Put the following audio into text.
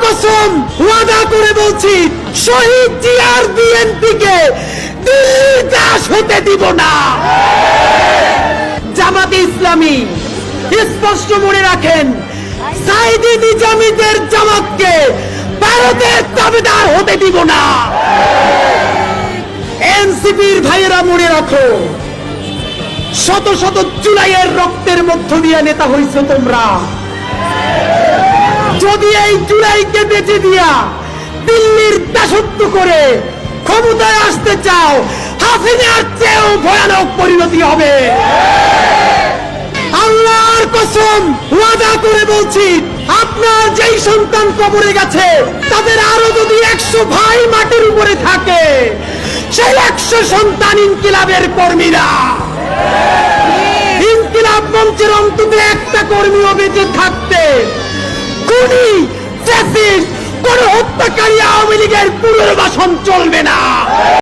কসম ওয়াদা করে বলছি, শহীদ জিয়ার বিএনপিকে দিল্লির দাস হতে দিব না। জামাতে ইসলামী স্পষ্ট মনে রাখেন, সাইদি নিজামীদের জামাতকে ভারতের দাবিদার হতে দিব না। এনসিপির ভাইয়েরা মনে রাখো, শত শত জুলাইয়ের রক্তের মধ্য দিয়ে নেতা হইছো তোমরা। যদি এই জুলাইকে বেঁচে দিয়া দিল্লির দাসত্ব করে ক্ষমতায় আসতে চাও, হাসিনার চেয়েও ভয়ানক পরিণতি হবে। আল্লাহর কসম ওয়াদা করে বলছি, আপনার যেই সন্তান কবরে গেছে, তাদের আরো যদি 100 ভাই মাটির উপরে থাকে, সেই 100 সন্তান ইনকিলাবের কর্মীরা। ইনকিলাব মঞ্চের অন্তত একটা কর্মীও বেঁচে থাকতে খুনি, ফ্যাসিস্ট, কোন হত্যাকারী আওয়ামী লীগের পুনর্বাসন চলবে না।